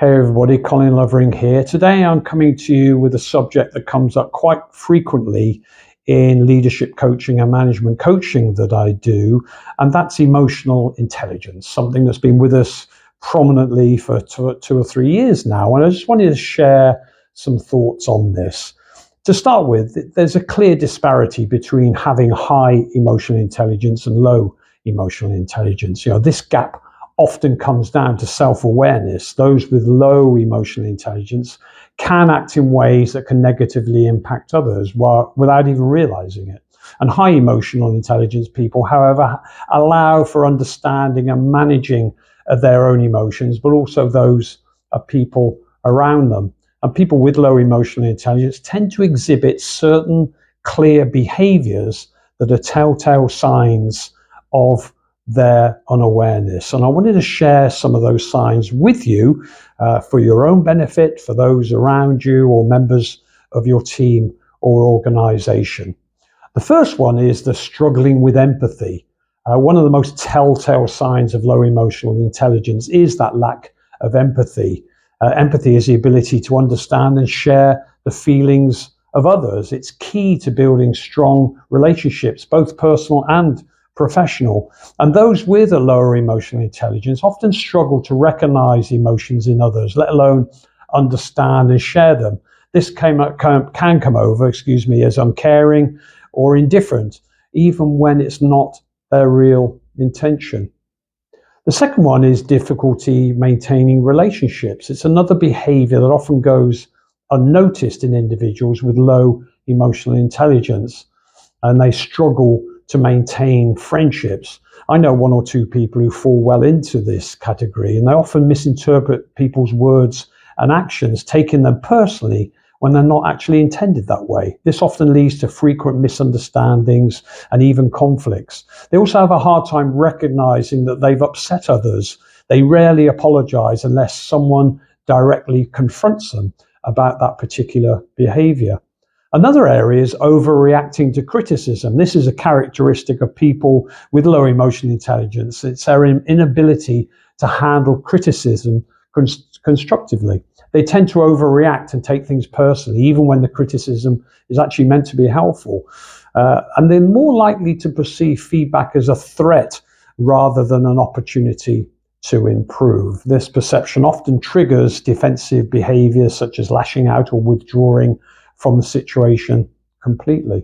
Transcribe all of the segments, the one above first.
Hey everybody, Colin Lovering here. Today I'm coming to you with a subject that comes up quite frequently in leadership coaching and management coaching that I do, and that's emotional intelligence, something that's been with us prominently for two or 3 years now. And I just wanted to share some thoughts on this. To start with, there's a clear disparity between having high emotional intelligence and low emotional intelligence. This gap often comes down to self-awareness. Those with low emotional intelligence can act in ways that can negatively impact others without even realizing it. And high emotional intelligence people, however, allow for understanding and managing of their own emotions, but also those of people around them. And people with low emotional intelligence tend to exhibit certain clear behaviors that are telltale signs of their unawareness. And I wanted to share some of those signs with you for your own benefit, for those around you or members of your team or organization. The first one is the struggling with empathy. One of the most telltale signs of low emotional intelligence is that lack of empathy. Empathy is the ability to understand and share the feelings of others. It's key to building strong relationships, both personal and professional. And those with a lower emotional intelligence often struggle to recognize emotions in others, let alone understand and share them. This can come over, as uncaring or indifferent, even when it's not their real intention. The second one is difficulty maintaining relationships. It's another behavior that often goes unnoticed in individuals with low emotional intelligence, and they struggle to maintain friendships. I know one or two people who fall well into this category, and they often misinterpret people's words and actions, taking them personally when they're not actually intended that way. This often leads to frequent misunderstandings and even conflicts. They also have a hard time recognizing that they've upset others. They rarely apologize unless someone directly confronts them about that particular behavior. Another area is overreacting to criticism. This is a characteristic of people with low emotional intelligence. It's their inability to handle criticism constructively. They tend to overreact and take things personally, even when the criticism is actually meant to be helpful. And they're more likely to perceive feedback as a threat rather than an opportunity to improve. This perception often triggers defensive behaviors such as lashing out or withdrawing from the situation completely.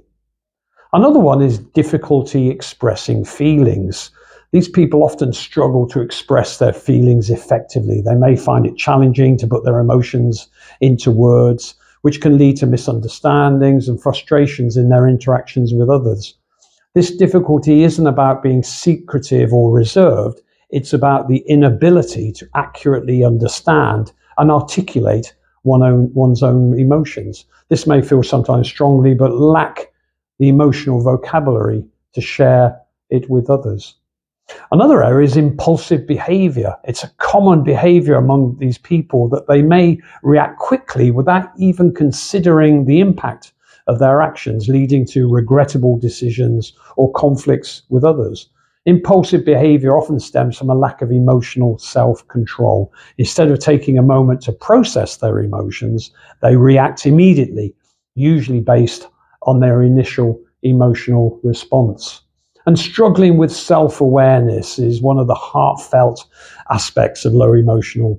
Another one is difficulty expressing feelings. These people often struggle to express their feelings effectively. They may find it challenging to put their emotions into words, which can lead to misunderstandings and frustrations in their interactions with others. This difficulty isn't about being secretive or reserved. It's about the inability to accurately understand and articulate one's own emotions. This may feel sometimes strongly, but lack the emotional vocabulary to share it with others. Another area is impulsive behavior. It's a common behavior among these people that they may react quickly without even considering the impact of their actions, leading to regrettable decisions or conflicts with others. Impulsive behavior often stems from a lack of emotional self-control. Instead of taking a moment to process their emotions, they react immediately, usually based on their initial emotional response. And struggling with self-awareness is one of the heartfelt aspects of low emotional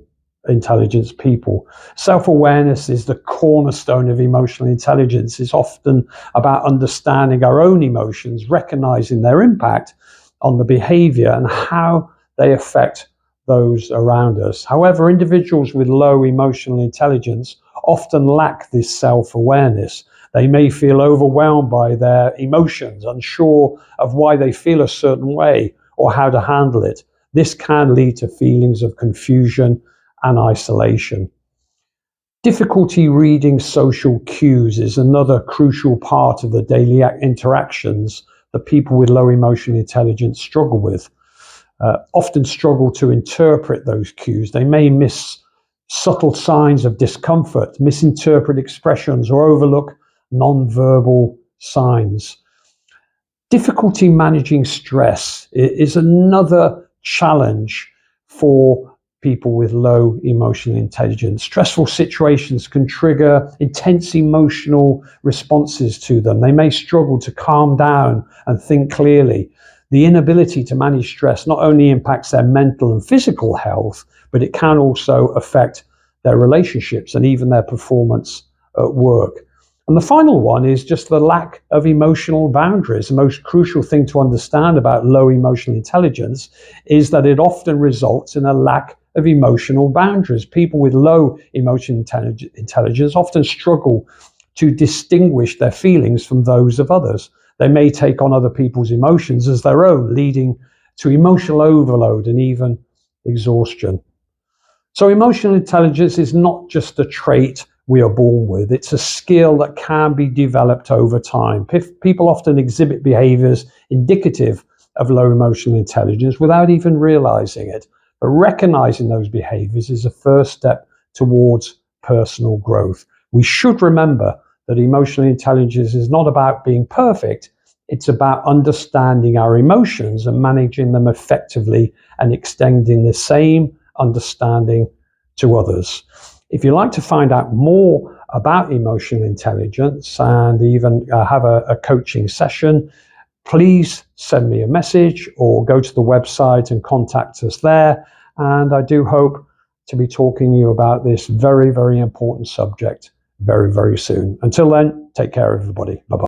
intelligence people. Self-awareness is the cornerstone of emotional intelligence. It's often about understanding our own emotions, recognizing their impact on the behavior and how they affect those around us. However, individuals with low emotional intelligence often lack this self-awareness. They may feel overwhelmed by their emotions, unsure of why they feel a certain way or how to handle it. This can lead to feelings of confusion and isolation. Difficulty reading social cues is another crucial part of the daily interactions that people with low emotional intelligence struggle with. Often struggle to interpret those cues. They may miss subtle signs of discomfort, misinterpret expressions, or overlook non-verbal signs. Difficulty managing stress is another challenge for people with low emotional intelligence. Stressful situations can trigger intense emotional responses to them. They may struggle to calm down and think clearly. The inability to manage stress not only impacts their mental and physical health, but it can also affect their relationships and even their performance at work. And the final one is just the lack of emotional boundaries. The most crucial thing to understand about low emotional intelligence is that it often results in a lack of emotional boundaries. People with low emotional intelligence often struggle to distinguish their feelings from those of others. They may take on other people's emotions as their own, leading to emotional overload and even exhaustion. So emotional intelligence is not just a trait we are born with. It's a skill that can be developed over time. People often exhibit behaviors indicative of low emotional intelligence without even realizing it. But recognizing those behaviors is a first step towards personal growth. We should remember that emotional intelligence is not about being perfect. It's about understanding our emotions and managing them effectively and extending the same understanding to others. If you'd like to find out more about emotional intelligence and even have a coaching session, please send me a message or go to the website and contact us there. And I do hope to be talking to you about this very, very important subject very, very soon. Until then, take care, everybody. Bye-bye.